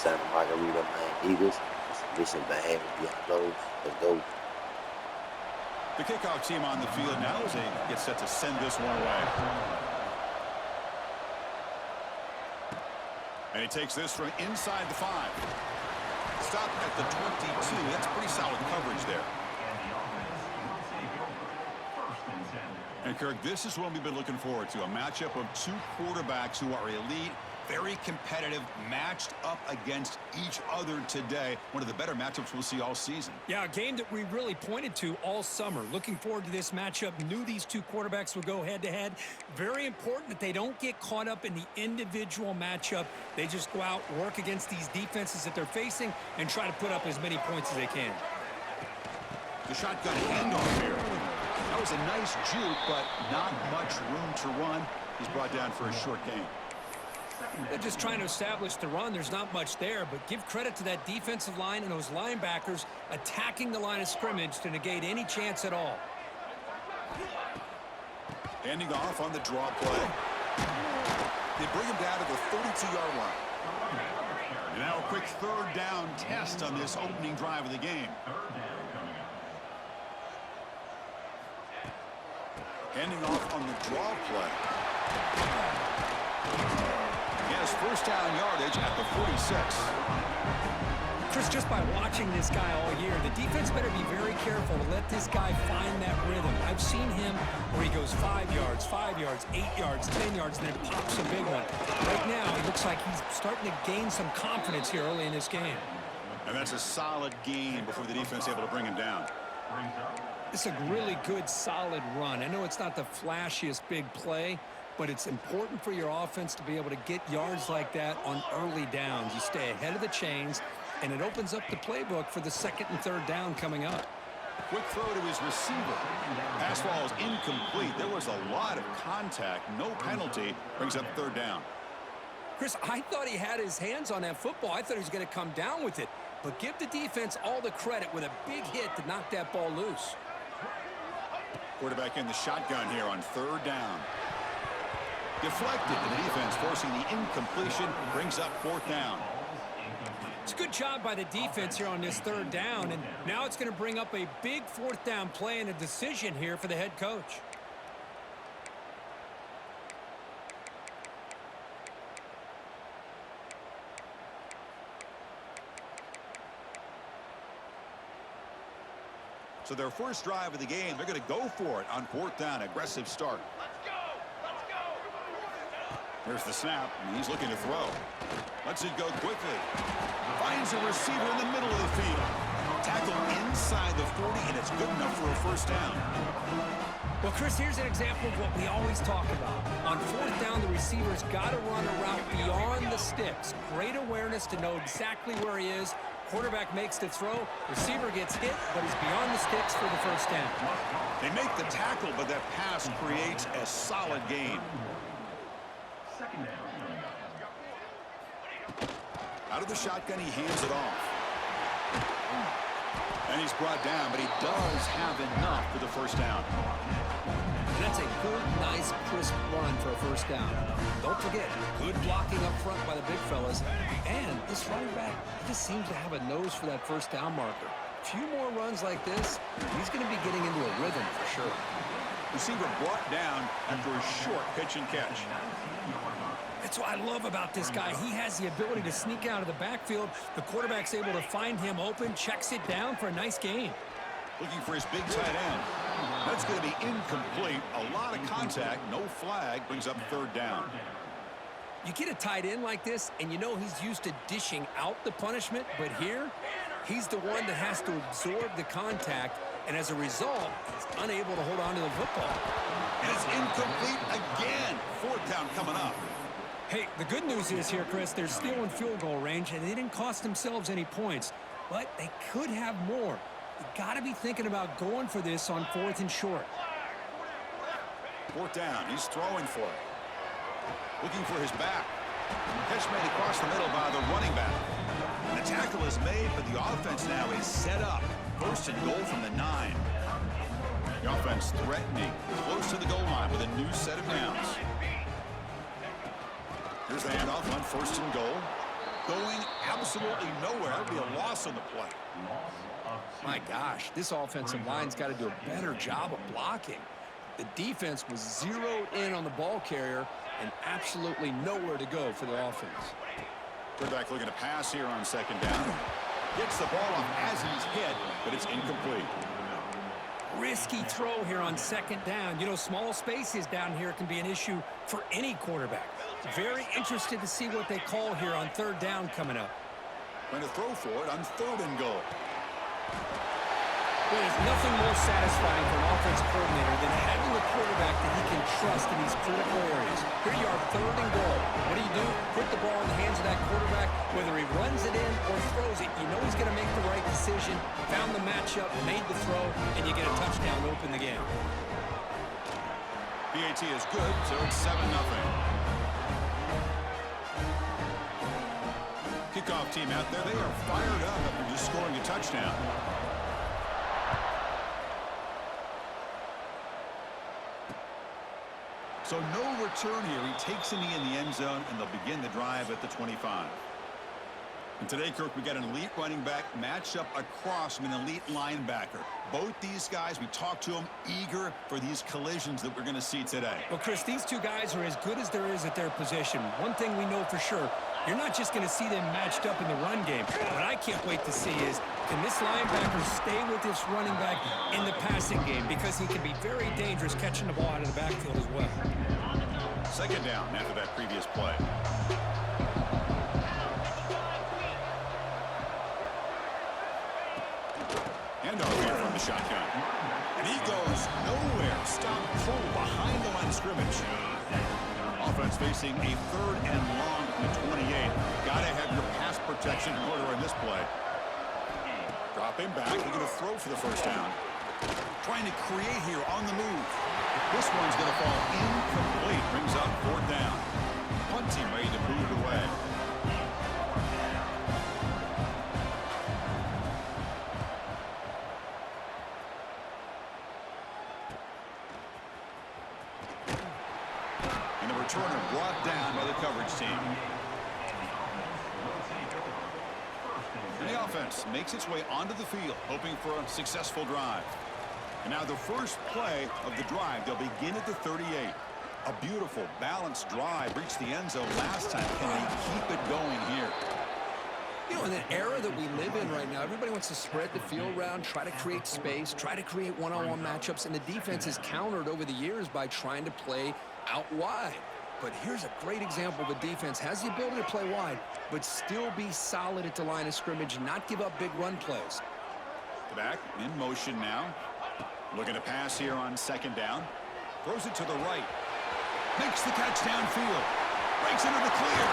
Santa Margarita, man. Eagles. Mission behaving. Diablos. Let's go. The kickoff team on the field now as they get set to send this one away. And he takes this from inside the 5. Stop at the 22. That's pretty solid coverage there. And Kirk, this is what we've been looking forward to. A matchup of two quarterbacks who are elite, very competitive, matched up against each other today. One of the better matchups we'll see all season. Yeah, a game that we really pointed to all summer. Looking forward to this matchup. Knew these two quarterbacks would go head-to-head. Very important that they don't get caught up in the individual matchup. They just go out, work against these defenses that they're facing, and try to put up as many points as they can. The shotgun handoff here. That was a nice juke, but not much room to run. He's brought down for a short gain. They're just trying to establish the run. There's not much there, but give credit to that defensive line and those linebackers attacking the line of scrimmage to negate any chance at all. Handing off on the draw play. They bring him down to the 32-yard line. And now a quick third down test on this opening drive of the game. Handing off on the draw play. Yes, first down yardage at the 46. Chris, just by watching this guy all year, the defense better be very careful to let this guy find that rhythm. I've seen him where he goes 5 yards, 8 yards, 10 yards, and then pops a big one. Right now, it looks like he's starting to gain some confidence here early in this game. And that's a solid gain before the defense is able to bring him down. It's a really good, solid run. I know it's not the flashiest big play, but it's important for your offense to be able to get yards like that on early downs. You stay ahead of the chains, and it opens up the playbook for the second and third down coming up. Quick throw to his receiver. Pass ball is incomplete. There was a lot of contact. No penalty. Brings up third down. Chris, I thought he had his hands on that football. I thought he was going to come down with it. But give the defense all the credit with a big hit to knock that ball loose. Quarterback in the shotgun here on third down. Deflected to the defense, forcing the incompletion. Brings up fourth down. It's a good job by the defense here on this third down. And now it's going to bring up a big fourth down play and a decision here for the head coach. So their first drive of the game, they're going to go for it on fourth down. Aggressive start. Let's go! Let's go! There's the snap, and he's looking to throw. Lets it go quickly. Finds a receiver in the middle of the field. Tackle inside the 40, and it's good enough for a first down. Well, Chris, here's an example of what we always talk about. On fourth down, the receiver's got to run a route beyond the sticks. Great awareness to know exactly where he is. Quarterback makes the throw. Receiver gets hit, but he's beyond the sticks for the first down. They make the tackle, but that pass creates a solid gain. Out of the shotgun, he hands it off. And he's brought down, but he does have enough for the first down. And that's a good, nice, crisp run for a first down. Don't forget, good blocking up front by the big fellas. And this running back just seems to have a nose for that first down marker. A few more runs like this, he's going to be getting into a rhythm for sure. Receiver brought down after a short pitch and catch. That's what I love about this guy. He has the ability to sneak out of the backfield. The quarterback's able to find him open, checks it down for a nice gain. Looking for his big tight end. That's going to be incomplete. A lot of contact, no flag, brings up third down. You get a tight end like this, and you know he's used to dishing out the punishment, but here, he's the one that has to absorb the contact, and as a result, he's unable to hold on to the football. And it's incomplete again. Fourth down coming up. Hey, the good news is here, Chris, they're still in field goal range, and they didn't cost themselves any points, but they could have more. You got to be thinking about going for this on fourth and short. Fourth down. He's throwing for it. Looking for his back. Catch made across the middle by the running back. And the tackle is made, but the offense now is set up. First and goal from the 9. The offense threatening, close to the goal line with a new set of downs. Here's the handoff on first and goal. Going absolutely absolutely nowhere. It'll be a loss on the play. My gosh, this offensive line's got to do a better job of blocking. The defense was zeroed in on the ball carrier and absolutely nowhere to go for the offense. Quarterback looking to pass here on second down. Gets the ball off as he's hit, but it's incomplete. Risky throw here on second down. You know, small spaces down here can be an issue for any quarterback. Very interested to see what they call here on third down coming up. Going to throw for it on third and goal. There's nothing more satisfying for an offensive coordinator than having a quarterback that he can trust in these critical areas. Here you are, third and goal. What do? Put the ball in the hands of that quarterback. Whether he runs it in or throws it, you know he's going to make the right decision. Found the matchup, made the throw, and you get a touchdown to open the game. PAT is good, so it's 7-0. Kickoff team out there, they are fired up after just scoring a touchdown. So no return here. He takes a knee in the end zone, and they'll begin the drive at the 25. And today, Kirk, we got an elite running back matched up across from an elite linebacker. Both these guys, we talked to them, eager for these collisions that we're going to see today. Well, Chris, these two guys are as good as there is at their position. One thing we know for sure, you're not just going to see them matched up in the run game. What I can't wait to see is, can this linebacker stay with this running back in the passing game? Because he can be very dangerous catching the ball out of the backfield as well. Second down after that previous play. Handoff here from the shotgun. And he goes nowhere. Stop full behind the line of scrimmage. Offense facing a third and long from the 28. Got to have your pass protection in order in this play. Drop him back. They're going to throw for the first down. Trying to create here on the move. This one's going to fall incomplete. Brings up fourth down. Punt team ready to move it away. And the returner brought down by the coverage team. And the offense makes its way onto the field, hoping for a successful drive. And now the first play of the drive, they'll begin at the 38. A beautiful, balanced drive reached the end zone last time. Can they keep it going here? You know, in the era that we live in right now, everybody wants to spread the field around, try to create space, try to create one-on-one matchups, and the defense is countered over the years by trying to play out wide. But here's a great example of a defense has the ability to play wide, but still be solid at the line of scrimmage, not give up big run plays. Back in motion now. Looking to pass here on second down. Throws it to the right. Makes the catch downfield. Breaks into the clear.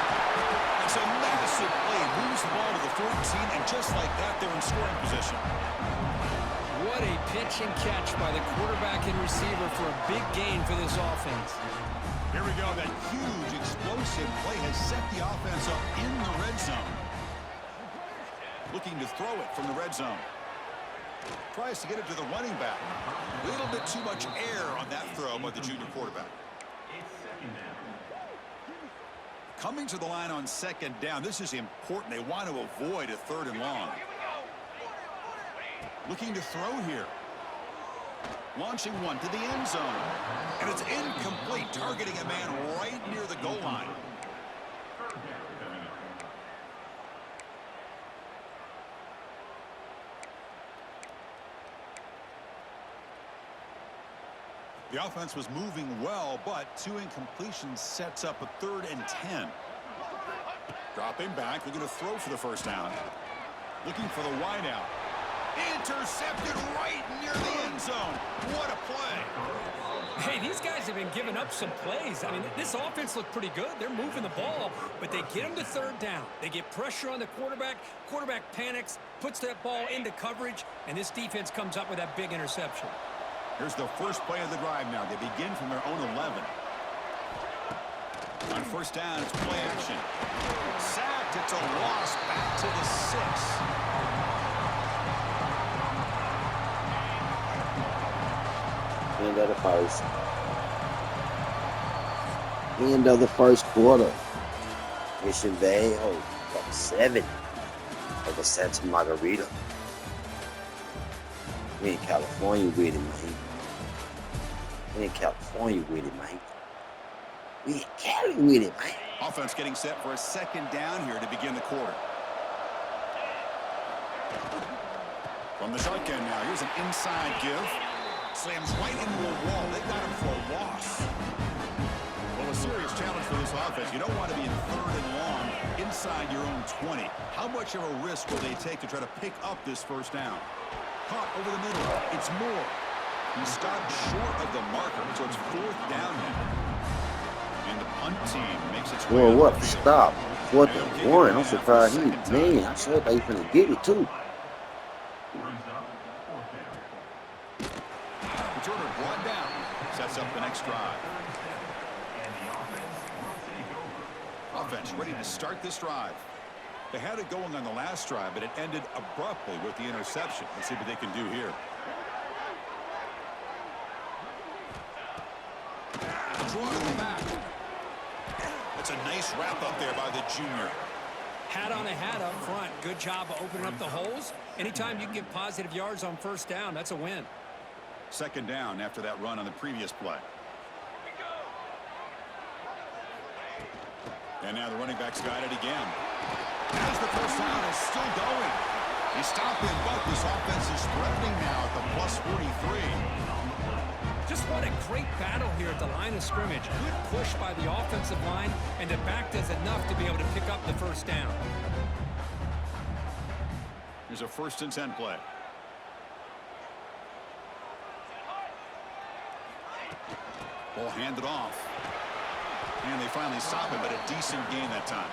It's a massive play. Moves the ball to the 14, and just like that, they're in scoring position. What a pitch and catch by the quarterback and receiver for a big gain for this offense. Here we go. That huge, explosive play has set the offense up in the red zone. Looking to throw it from the red zone. Tries to get it to the running back. A little bit too much air on that throw by the junior quarterback. Coming to the line on second down. This is important. They want to avoid a third and long. Looking to throw here. Launching one to the end zone. And it's incomplete, targeting a man right near the goal line. The offense was moving well, but two incompletions sets up a 3rd and 10. Dropping back, looking to throw for the first down. Looking for the wideout. Intercepted right near the end zone. What a play. Hey, these guys have been giving up some plays. I mean, this offense looked pretty good. They're moving the ball, but they get them to third down. They get pressure on the quarterback. Quarterback panics, puts that ball into coverage, and this defense comes up with that big interception. Here's the first play of the drive now. They begin from their own 11. On first down, it's play action. Sacked. It's a loss back to the 6. End of the first. End of the first quarter. Mission Viejo, 7. Like a Santa Margarita. We in California with it, man. We in California with it, man. We in Cali with it, man. Offense getting set for a second down here to begin the quarter. From the shotgun now, here's an inside give. Slams right into a wall. They got him for a loss. Well, a serious challenge for this offense. You don't want to be in third and long inside your own 20. How much of a risk will they take to try to pick up this first down? Caught over the middle. It's Moore. He stopped short of the marker, so it's fourth down now. And the punt team makes its way. Well, what? Stop. 4th and 1. I'm surprised he, man, I sure they finna get it too. Returner brought down. Sets up the next drive. Offense ready to start this drive. They had it going on the last drive, but it ended abruptly with the interception. Let's see what they can do here. Draw to the back. That's a nice wrap up there by the junior. Hat on a hat up front. Good job of opening up the holes. Anytime you can get positive yards on first down, that's a win. Second down after that run on the previous play. And now the running back's got it again. As the first down is still going. He stopped him, but this offense is threatening now at the plus 43. Just what a great battle here at the line of scrimmage. Good push by the offensive line, and the back does enough to be able to pick up the first down. Here's a 1st and 10 play. Ball handed off. And they finally stop him, but a decent gain that time.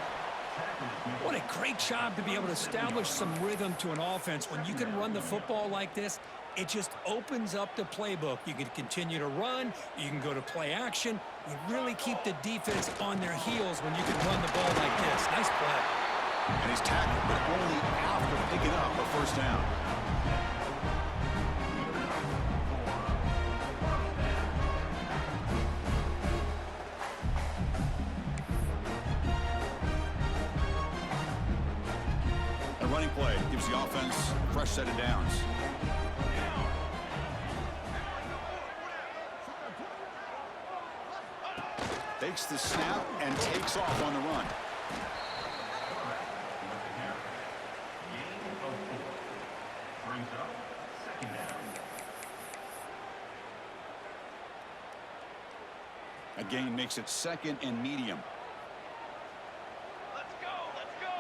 What a great job to be able to establish some rhythm to an offense. When you can run the football like this, it just opens up the playbook. You can continue to run. You can go to play action. You really keep the defense on their heels when you can run the ball like this. Nice play. And he's tackled, but only after picking up a first down. A running play gives the offense a fresh set of downs. Takes the snap and takes off on the run. A gain makes it 2nd and medium. Let's go. Let's go.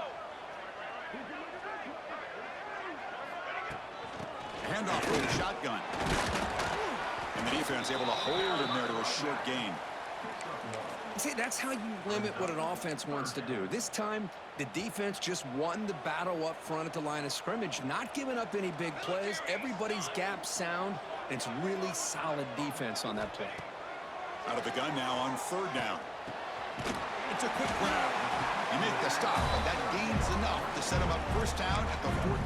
Handoff for the shotgun. And the defense able to hold him there to a short gain. See, that's how you limit what an offense wants to do. This time, the defense just won the battle up front at the line of scrimmage, not giving up any big plays. Everybody's gap sound. It's really solid defense on that play. Out of the gun now on 3rd down. It's a quick grab. You make the stop, but that gains enough to set him up first down at the 14.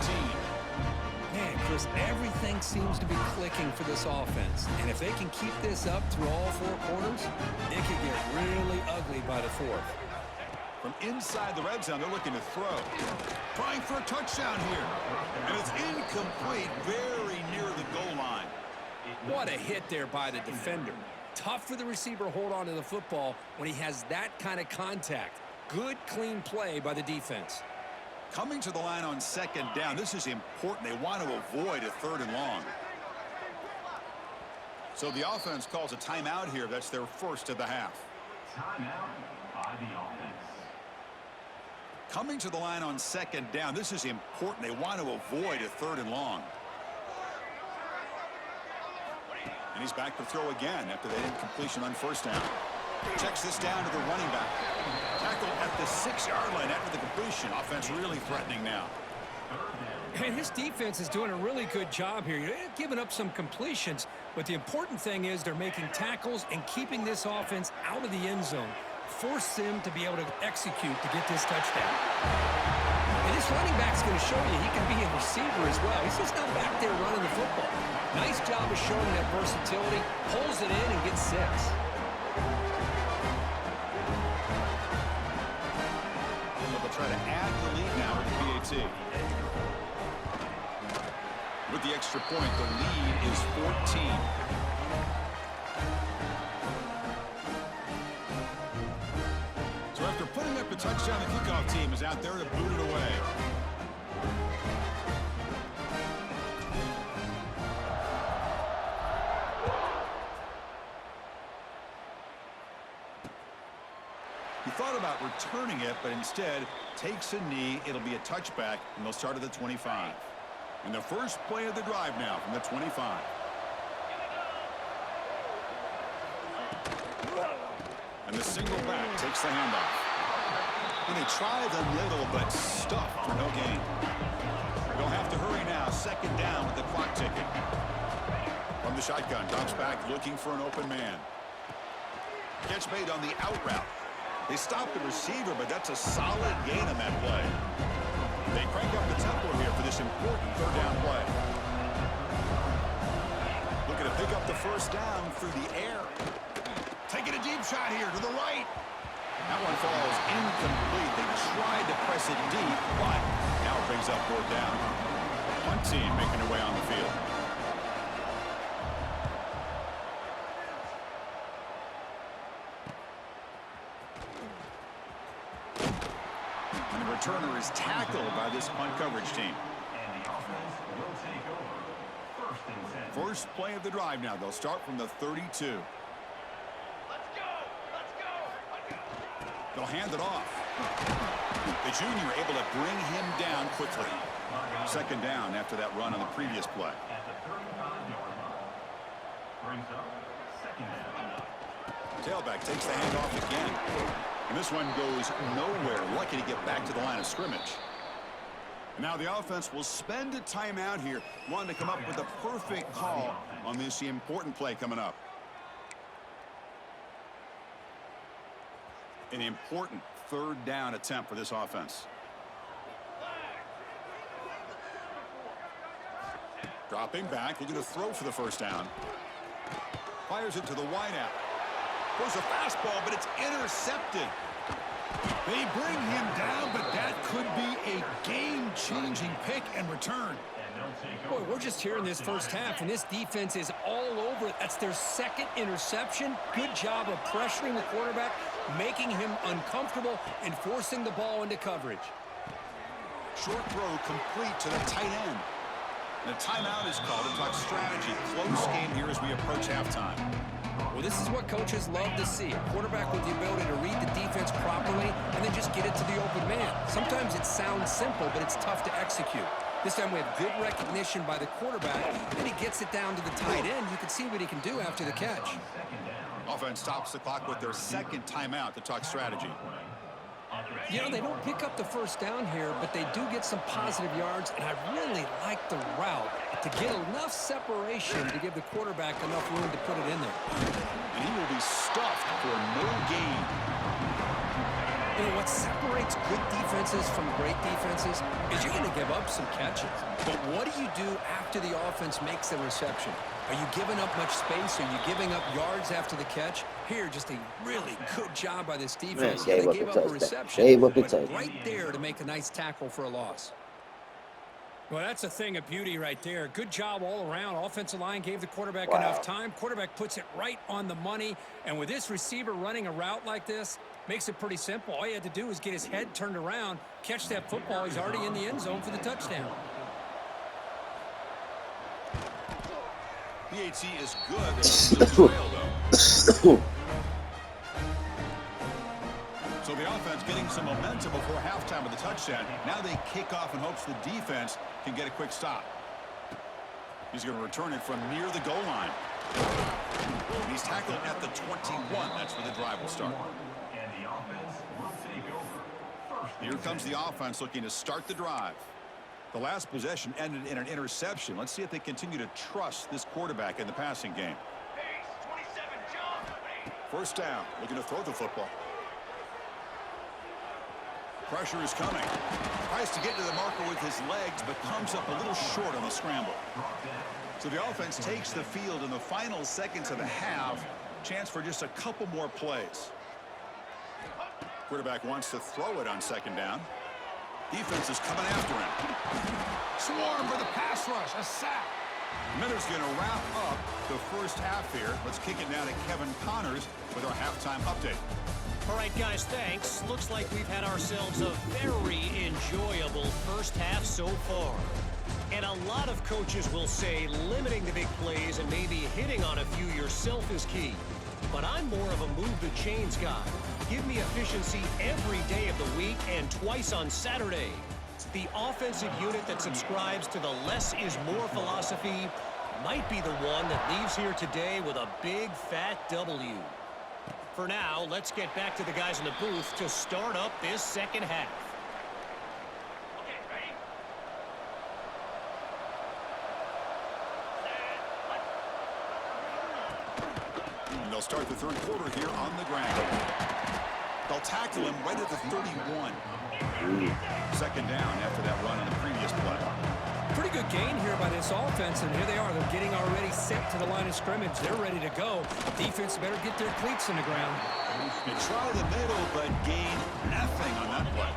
Man, Chris, everything seems to be clicking for this offense. And if they can keep this up through all 4 quarters, it could get really ugly by the 4th. From inside the red zone, they're looking to throw. Trying for a touchdown here. And it's incomplete, very near the goal line. What a hit there by the defender. Tough for the receiver to hold on to the football when he has that kind of contact. Good, clean play by the defense. Coming to the line on 2nd down, this is important. They want to avoid a 3rd and long. So the offense calls a timeout here. That's their first of the half. Timeout by the offense. Coming to the line on 2nd down, this is important. They want to avoid a 3rd and long. And he's back to throw again after that incompletion on 1st down. Checks this down to the running back. Tackle at the 6-yard line after the completion. Offense really threatening now. And his defense is doing a really good job here. They're giving up some completions, but the important thing is they're making tackles and keeping this offense out of the end zone. Force them to be able to execute to get this touchdown. And this running back's going to show you he can be a receiver as well. He's just not back there running the football. Nice job of showing that versatility. Pulls it in and gets 6. They'll try to add the lead now with the PAT. With the extra point, the lead is 14. So after putting up a touchdown, the kickoff team is out there to boot it away. He thought about returning it, but instead takes a knee. It'll be a touchback, and they'll start at the 25. And the first play of the drive now from the 25. And the single back takes the handoff. And they try the middle, but stuffed for no gain. They'll have to hurry now. Second down with the clock ticking. From the shotgun, drops back looking for an open man. Catch made on the out route. They stop the receiver, but that's a solid gain on that play. They crank up the tempo here for this important third down play. Looking to pick up the first down through the air. Taking a deep shot here to the right. That one falls incomplete. They tried to press it deep, but now it brings up fourth down. Punt team making their way on the field. And the returner is tackled by this punt coverage team. And the offense will take over. First and 10. First play of the drive now. They'll start from the 32. Let's go! Let's go! They'll hand it off. The junior able to bring him down quickly. Second down after that run on the previous play. At the 35-yard line. Brings up second down. Tailback takes the handoff again. And this one goes nowhere. Lucky to get back to the line of scrimmage. And now the offense will spend a timeout here, wanting to come up with a perfect call on this important play coming up. An important third down attempt for this offense. Dropping back, looking to throw for the first down. Fires it to the wideout. Throws a fastball, but it's intercepted. They bring him down, but that could be a game-changing pick and return. Boy, we're just here in this first half, and this defense is all over it. That's their second interception. Good job of pressuring the quarterback, making him uncomfortable, and forcing the ball into coverage. Short throw complete to the tight end. And a timeout is called to talk strategy. Close game here as we approach halftime. Well, this is what coaches love to see. A quarterback with the ability to read the defense properly and then just get it to the open man. Sometimes it sounds simple, but it's tough to execute. This time we have good recognition by the quarterback, and he gets it down to the tight end. You can see what he can do after the catch. Offense stops the clock with their second timeout to talk strategy. You know, they don't pick up the first down here, but they do get some positive yards, and I really like the route to get enough separation to give the quarterback enough room to put it in there. And he will be stuffed for no gain. You know, what separates good defenses from great defenses is you're going to give up some catches. But what do you do after the offense makes the reception? Are you giving up much space? Are you giving up yards after the catch? Here, just a really good job by this defense. Man, They gave up a reception, gave up a but touchdown. right there to make a nice tackle for a loss. Well, that's a thing of beauty right there. Good job all around. Offensive line gave the quarterback enough time. Quarterback puts it right on the money. And with this receiver running a route like this, makes it pretty simple. All he had to do was get his head turned around, catch that football. He's already in the end zone for the touchdown. PAT is good. They're on the trail, though. So the offense getting some momentum before halftime with the touchdown. Now they kick off in hopes the defense can get a quick stop. He's going to return it from near the goal line. He's tackled at the 21. That's where the drive will start. And the offense will take over. First Here comes the offense looking to start the drive. The last possession ended in an interception. Let's see if they continue to trust this quarterback in the passing game. Pace, 27, John. First down, looking to throw the football. Pressure is coming. Tries to get to the marker with his legs, but comes up a little short on the scramble. So the offense takes the field in the final seconds of the half. Chance for just a couple more plays. Quarterback wants to throw it on second down. Defense is coming after him. swarm for the pass rush. A sack. Miller's going to wrap up the first half here. Let's kick it now to Kevin Connors with our halftime update. All right, guys, thanks. Looks like we've had ourselves a very enjoyable first half so far. And a lot of coaches will say limiting the big plays and maybe hitting on a few yourself is key. But I'm more of a move the chains guy. Give me efficiency every day of the week and twice on Saturday. The offensive unit that subscribes to the less is more philosophy might be the one that leaves here today with a big fat W. For now, let's get back to the guys in the booth to start up this second half. Okay, ready? And they'll start the third quarter here on the ground. They'll tackle him right at the 31. Second down after that run on the previous play. Pretty good gain here by this offense, and here they are. They're getting already set to the line of scrimmage. They're ready to go. Defense better get their cleats in the ground. They try the middle, but gain nothing on that play.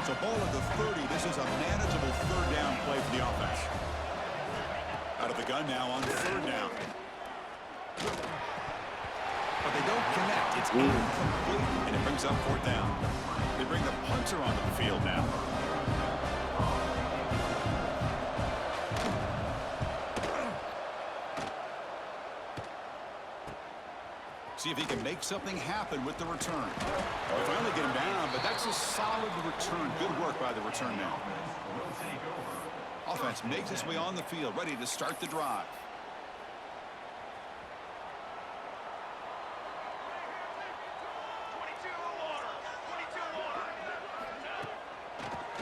So ball at the 30. This is a manageable third down play for the offense. Out of the gun now on third down. But they don't connect. It's incomplete, and it brings up fourth down. They bring the punter onto the field now. See if he can make something happen with the return. They finally get him down, but that's a solid return. Good work by the return man. Offense makes its way on the field, ready to start the drive.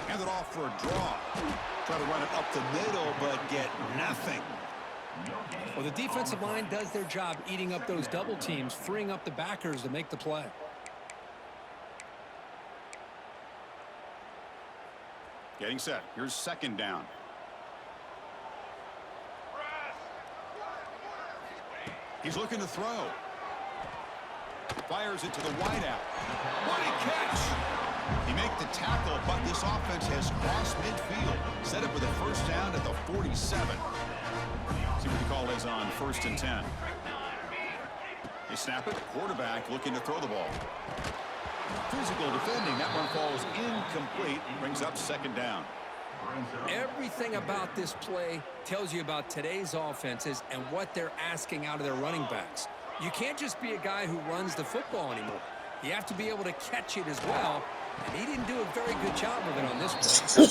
Hand it off for a draw. Try to run it up the middle, but get nothing. Well, the defensive line does their job eating up those double teams, freeing up the backers to make the play. Getting set. Here's second down. He's looking to throw. Fires it to the wideout. What a catch! He made the tackle, but this offense has crossed midfield. Set up with a first down at the 47. See what the call is on 1st and 10. They snap it. Quarterback looking to throw the ball. Physical defending. That one falls incomplete. Brings up second down. Everything about this play tells you about today's offenses and what they're asking out of their running backs. You can't just be a guy who runs the football anymore. You have to be able to catch it as well, and he didn't do a very good job of it on this play.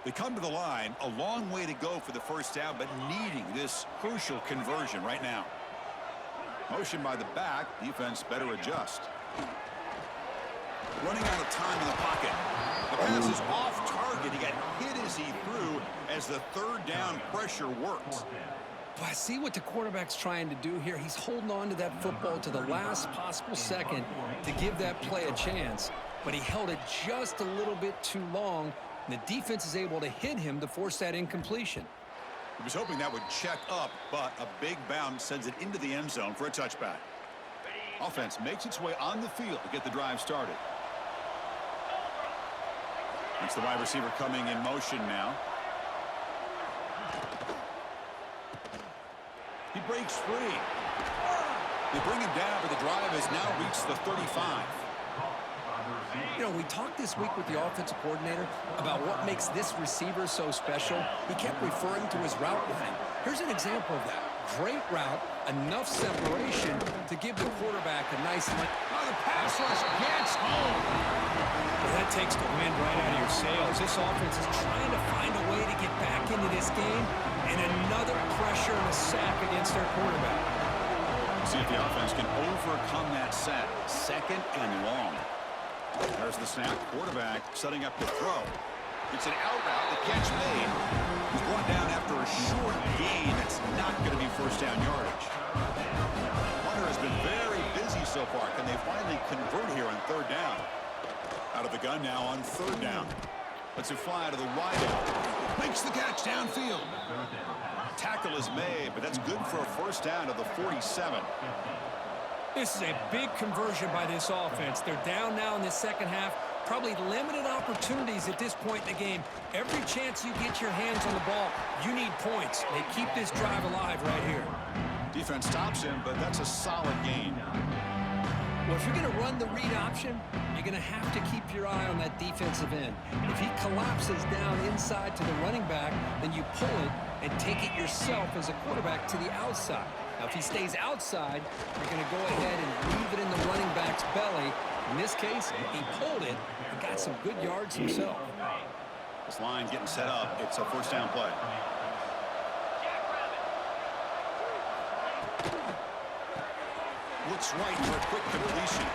They come to the line, a long way to go for the first down, but needing this crucial conversion right now. Motion by the back, defense better adjust. Running out of time in the pocket. The pass is off target. He got hit as he threw as the third down pressure works. Well, I see what the quarterback's trying to do here. He's holding on to that football to the last possible second to give that play a chance, but he held it just a little bit too long, and the defense is able to hit him to force that incompletion. He was hoping that would check up, but a big bounce sends it into the end zone for a touchback. Offense makes its way on the field to get the drive started. It's the wide receiver coming in motion now. He breaks free. They bring him down, but the drive has now reached the 35. You know, we talked this week with the offensive coordinator about what makes this receiver so special. He kept referring to his route running. Here's an example of that. Great route, enough separation to give the quarterback a nice length. Oh, the pass rush gets home. Well, that takes the wind right out of your sails. This offense is trying to find a way to get back into this game, and another pressure and a sack against their quarterback. See if the offense can overcome that sack. Second and long. There's the snap. Quarterback setting up to throw. It's an out route. The catch made. He's brought down after a short gain. That's not going to be first down yardage. Hunter has been very busy so far. Can they finally convert here on third down? Out of the gun now on third down. Lets it fly to the wideout. Makes the catch downfield. Tackle is made, but that's good for a first down to the 47. This is a big conversion by this offense. They're down now in the second half. Probably limited opportunities at this point in the game. Every chance you get your hands on the ball, you need points. They keep this drive alive right here. Defense stops him, but that's a solid gain. Well, if you're going to run the read option, you're going to have to keep your eye on that defensive end. If he collapses down inside to the running back, then you pull it and take it yourself as a quarterback to the outside. Now, if he stays outside, you're going to go ahead and leave it in the running back's belly. In this case, he pulled it and got some good yards himself. This line getting set up. It's a first down play. Looks right for a quick completion.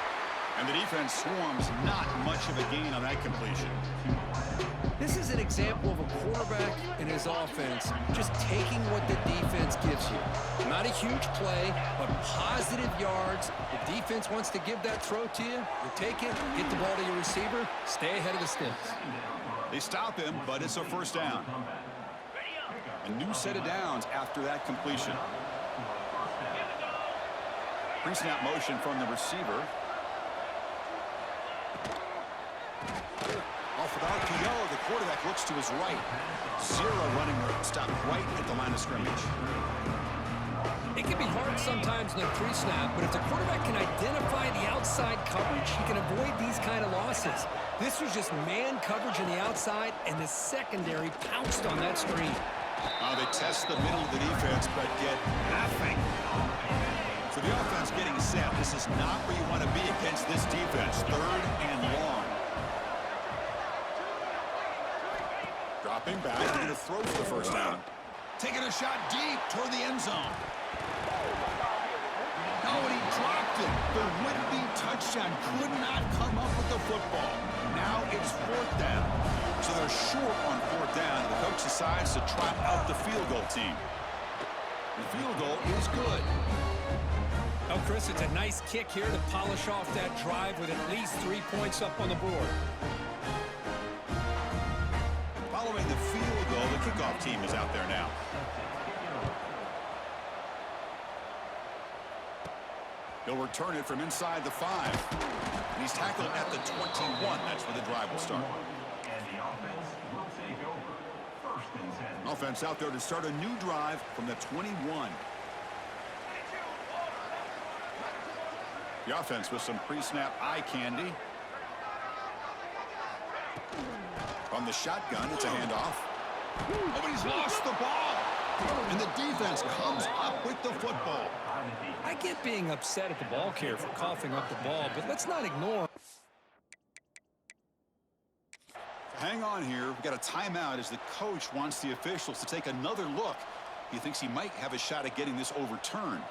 And the defense swarms, not much of a gain on that completion. This is an example of a quarterback and his offense just taking what the defense gives you. Not a huge play, but positive yards. The defense wants to give that throw to you. You take it, get the ball to your receiver, stay ahead of the sticks. They stop him, but it's a first down. A new set of downs after that completion. Pre-snap motion from the receiver. Off with RPO, the quarterback looks to his right. Zero running room, stopped right at the line of scrimmage. It can be hard sometimes in a pre-snap, but if the quarterback can identify the outside coverage, he can avoid these kind of losses. This was just man coverage on the outside, and the secondary pounced on that screen. They test the middle of the defense, but get nothing. So the offense getting set. This is not where you want to be against this defense. Third and long. Dropping back, we're going to throw for the first down. Taking a shot deep toward the end zone. Oh, and he dropped it. The would-be touchdown could not come up with the football. Now it's fourth down. So they're short on fourth down. The coach decides to trot out the field goal team. The field goal is good. Oh, Chris, it's a nice kick here to polish off that drive with at least 3 points up on the board. Following the field goal, the kickoff team is out there now. He'll return it from inside the 5. And he's tackled at the 21. That's where the drive will start. And the offense will take over. First and 10. Offense out there to start a new drive from the 21. The offense with some pre-snap eye candy. From the shotgun, it's a handoff. Oh, but he's lost the ball. And the defense comes up with the football. I get being upset at the ball carrier for coughing up the ball, but let's not ignore. Hang on here. We've got a timeout as the coach wants the officials to take another look. He thinks he might have a shot at getting this overturned.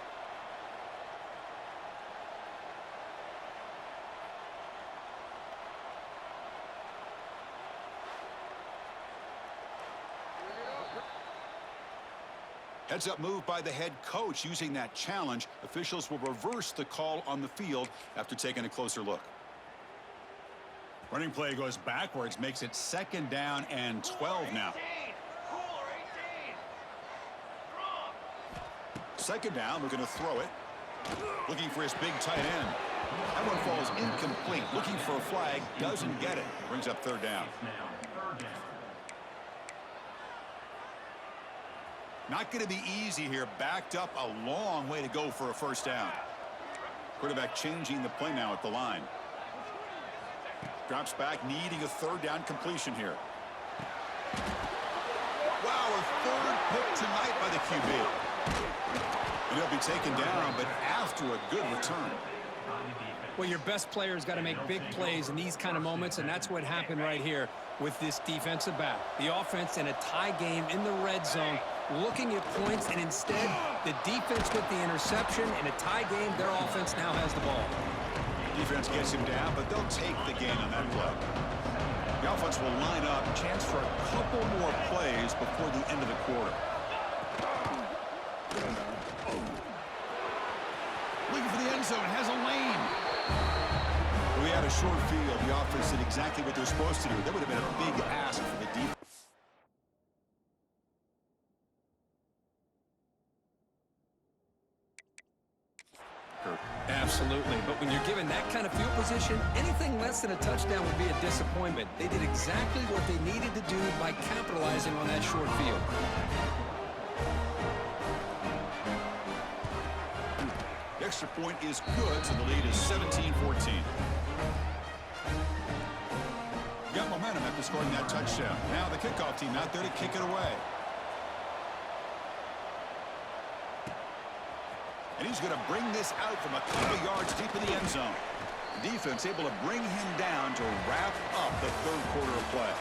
Heads-up move by the head coach using that challenge. Officials will reverse the call on the field after taking a closer look. Running play goes backwards, makes it second down and 12 now. Second down, we're going to throw it. Looking for his big tight end. That one falls incomplete. Looking for a flag, doesn't get it. Brings up third down. Not going to be easy here. Backed up a long way to go for a first down. Quarterback changing the play now at the line. Drops back, needing a third down completion here. Wow, a third pick tonight by the QB. And he'll be taken down, but after a good return. Well, your best player's got to make big plays in these kind of moments, and that's what happened right here with this defensive back. The offense in a tie game in the red zone, looking at points, and instead, the defense with the interception. In a tie game, their offense now has the ball. Defense gets him down, but they'll take the gain on that play. The offense will line up. Chance for a couple more plays before the end of the quarter. Looking for the end zone. Has a lane. We had a short field. The offense did exactly what they're supposed to do. That would have been a big ask for the defense. Absolutely. that kind of field position, anything less than a touchdown would be a disappointment. They did exactly what they needed to do by capitalizing on that short field. The extra point is good, so the lead is 17-14. Got momentum after scoring that touchdown. Now the kickoff team out there to kick it away. And he's going to bring this out from a couple yards deep in the end zone. The defense able to bring him down to wrap up the third quarter of play.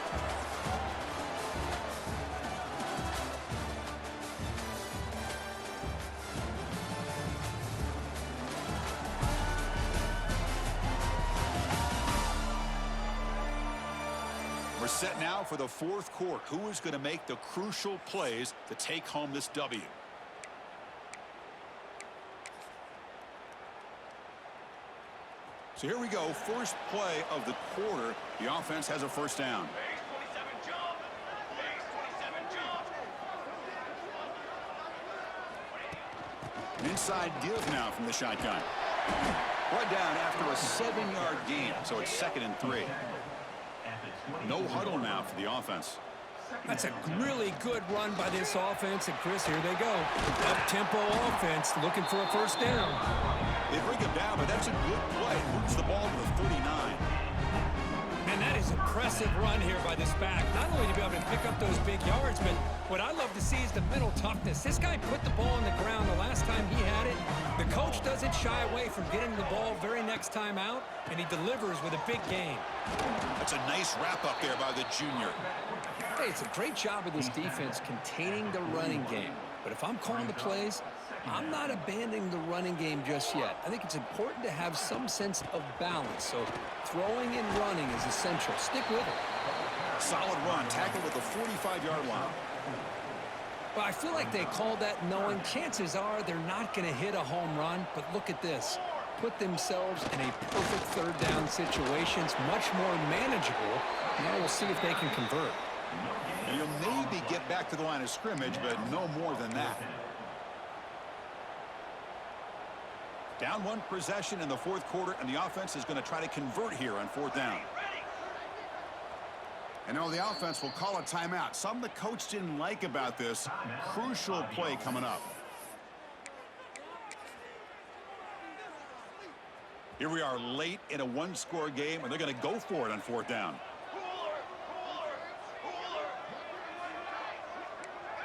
We're set now for the fourth quarter. Who is going to make the crucial plays to take home this W? So here we go, first play of the quarter. The offense has a first down. Base 27 jump. Base 27 jump. An inside give now from the shotgun. Brought down after a 7-yard gain, so it's 2nd and 3. No huddle now for the offense. That's a really good run by this offense. And, Chris, here they go. Up-tempo offense looking for a first down. They bring him down, but that's a good play. Moves the ball to the 39. Man, that is impressive run here by this back. Not only to be able to pick up those big yards, but what I love to see is the mental toughness. This guy put the ball on the ground the last time he had it. The coach doesn't shy away from getting the ball very next time out, and he delivers with a big game. That's a nice wrap-up there by the junior. Hey, it's a great job of this defense containing the running game. But if I'm calling the plays, I'm not abandoning the running game just yet. I think it's important to have some sense of balance. So throwing and running is essential. Stick with it. Solid run, tackled at the 45-yard line. But I feel like they called that knowing chances are they're not going to hit a home run. But look at this. Put themselves in a perfect third down situation. It's much more manageable. Now we'll see if they can convert. And you'll maybe get back to the line of scrimmage, but no more than that. Down one possession in the fourth quarter, and the offense is going to try to convert here on fourth down. And now the offense will call a timeout. Something the coach didn't like about this. Crucial play coming up. Here we are late in a one-score game, and they're going to go for it on fourth down.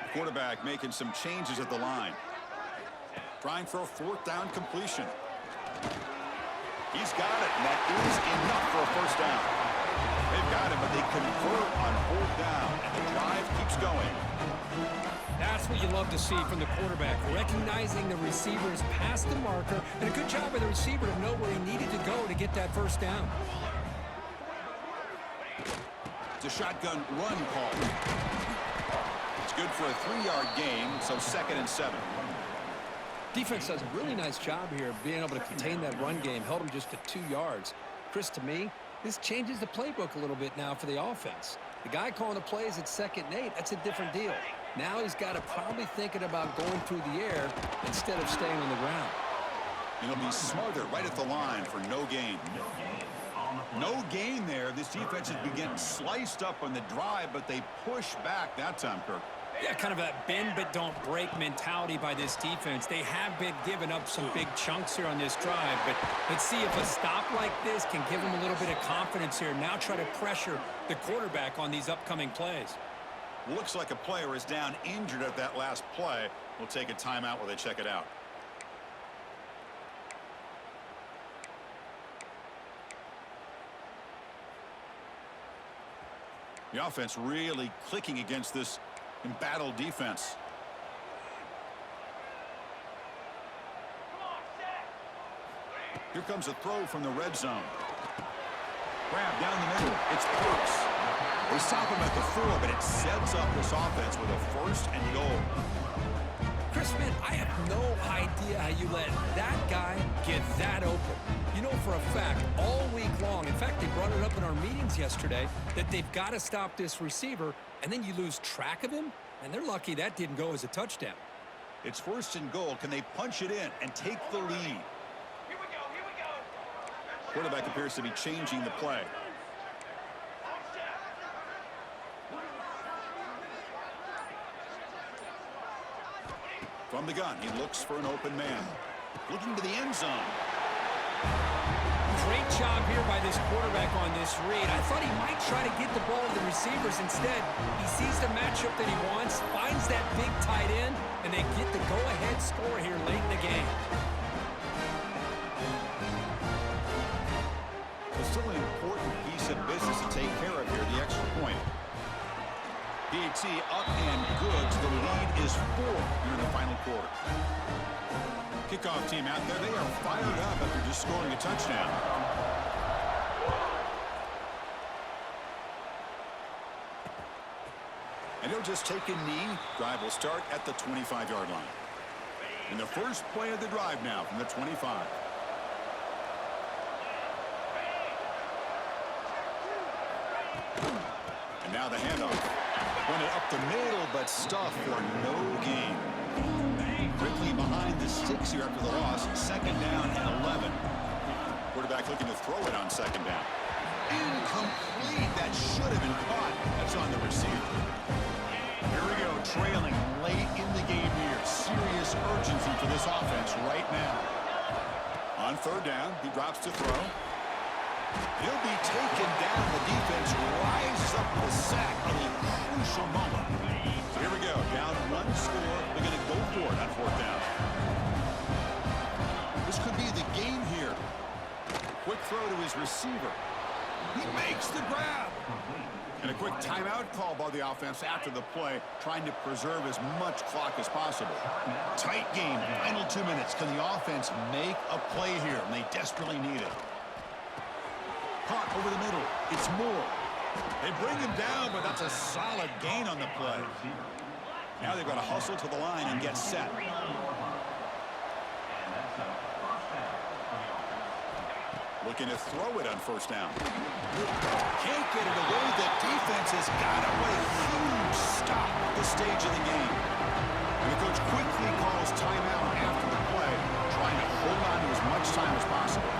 The quarterback making some changes at the line. Trying for a fourth down completion. He's got it, and that is enough for a first down. They've got it, but they convert on fourth down, and the drive keeps going. That's what you love to see from the quarterback, recognizing the receiver's past the marker, and a good job by the receiver to know where he needed to go to get that first down. It's a shotgun run call. It's good for a 3-yard gain, so 2nd and 7. Defense does a really nice job here of being able to contain that run game, held him just to 2 yards. Chris, to me, this changes the playbook a little bit now for the offense. The guy calling the plays at 2nd and 8, that's a different deal. Now he's got to probably thinking about going through the air instead of staying on the ground. And he'll be smarter right at the line for no gain. No gain there. This defense has been getting sliced up on the drive, but they push back that time, Kirk. Yeah, kind of a bend but don't break mentality by this defense. They have been giving up some big chunks here on this drive, but let's see if a stop like this can give them a little bit of confidence here. Now try to pressure the quarterback on these upcoming plays. Looks like a player is down injured at that last play. We'll take a timeout while they check it out. The offense really clicking against this embattled defense. Here comes a throw from the red zone. Grab down the middle. It's Brooks. They stop him at the 4, but it sets up this offense with a 1st and goal. Chris, man, I have no idea how you let that guy get that open. You know for a fact, all week long, in fact, they brought it up in our meetings yesterday, that they've got to stop this receiver, and then you lose track of him, and they're lucky that didn't go as a touchdown. It's 1st and goal. Can they punch it in and take the lead? Here we go, here we go. Quarterback appears to be changing the play. From the gun, he looks for an open man. Looking to the end zone. Great job here by this quarterback on this read. I thought he might try to get the ball to the receivers. Instead, he sees the matchup that he wants, finds that big tight end, and they get the go-ahead score here late in the game. It's still an important piece of business to take care of here, the extra point. PAT up and good. The lead is 4 here in the final quarter. Kickoff team out there, they are fired up after just scoring a touchdown. And he'll just take a knee. Drive will start at the 25-yard line. And the first play of the drive now from the 25. And now the handoff. Went it up the middle, but stuffed for no gain. Quickly behind the sticks here after the loss. 2nd down and 11. Quarterback looking to throw it on 2nd down. Incomplete. That should have been caught. That's on the receiver. Here we go, trailing late in the game here. Serious urgency for this offense right now. On 3rd down, he drops to throw. He'll be taken down. The defense rises up the sack at a crucial moment. So here we go. Down 1 score. They're going to go for it on 4th down. This could be the game here. Quick throw to his receiver. He makes the grab. And a quick timeout call by the offense after the play, trying to preserve as much clock as possible. Tight game. Final 2 minutes. Can the offense make a play here? And they desperately need it. Caught over the middle. It's Moore. They bring him down, but that's a solid gain on the play. Now they've got to hustle to the line and get set. Looking to throw it on 1st down. Can't get it away. The defense has got it. What a huge stop at this stage of the game. And the coach quickly calls timeout after the play, trying to hold on to as much time as possible.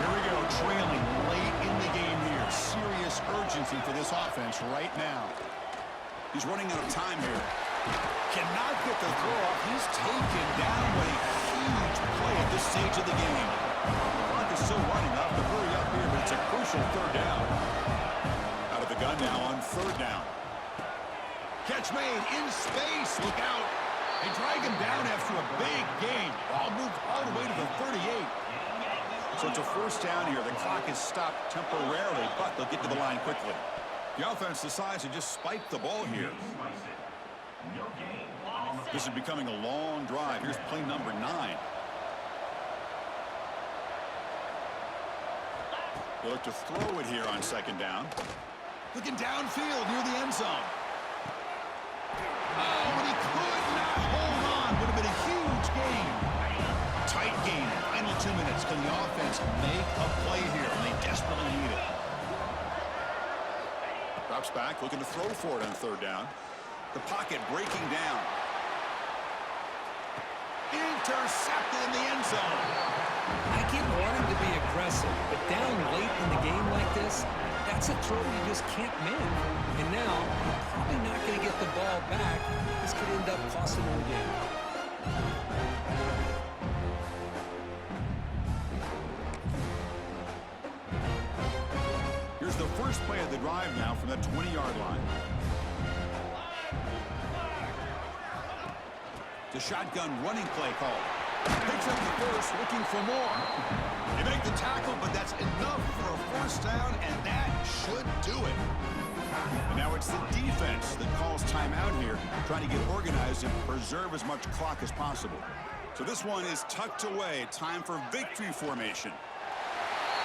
Here we go, trailing late in the game here. Serious urgency for this offense right now. He's running out of time here. Cannot get the throw off. He's taken down. What a huge play at this stage of the game. The clock is still running up to hurry up here, but it's a crucial 3rd down. Out of the gun now on 3rd down. Catch made in space. Look out. They drag him down after a big gain. Ball moved all the way to the 38. So it's a 1st down here. The clock is stopped temporarily, but they'll get to the line quickly. The offense decides to just spike the ball here. This is becoming a long drive. Here's play number 9. They look to throw it here on 2nd down. Looking downfield near the end zone. Oh, but he could not hold on. Would have been a huge gain. Tight game. Final 2 minutes. Can the offense make a play here? And they desperately need it. Drops back, looking to throw for it on 3rd down. The pocket breaking down. Intercepted in the end zone. I get wanting to be aggressive, but down late in the game like this, that's a throw you just can't make. And now, you're probably not going to get the ball back. This could end up costing them the game. Here's the first play of the drive now from the 20-yard line. The shotgun running play call. Picks up the first, looking for more. They make the tackle, but that's enough for a 1st down, and that should do it. And now it's the defense that calls timeout here, trying to get organized and preserve as much clock as possible. So this one is tucked away. Time for victory formation.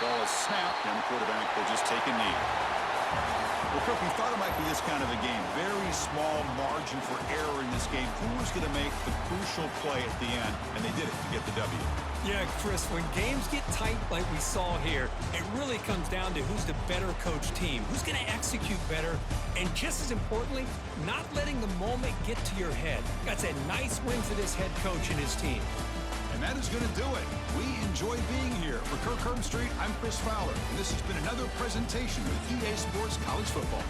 Ball is snapped, and the quarterback will just take a knee. Well, Kirk, we thought it might be this kind of a game. Very small margin for error in this game. Who was going to make the crucial play at the end? And they did it to get the W. Yeah, Chris, when games get tight like we saw here, it really comes down to who's the better coach team, who's going to execute better, and just as importantly, not letting the moment get to your head. That's a nice win for this head coach and his team. And that is going to do it. We enjoy being here. For Kirk Herbstreit, I'm Chris Fowler, and this has been another presentation of EA Sports College Football.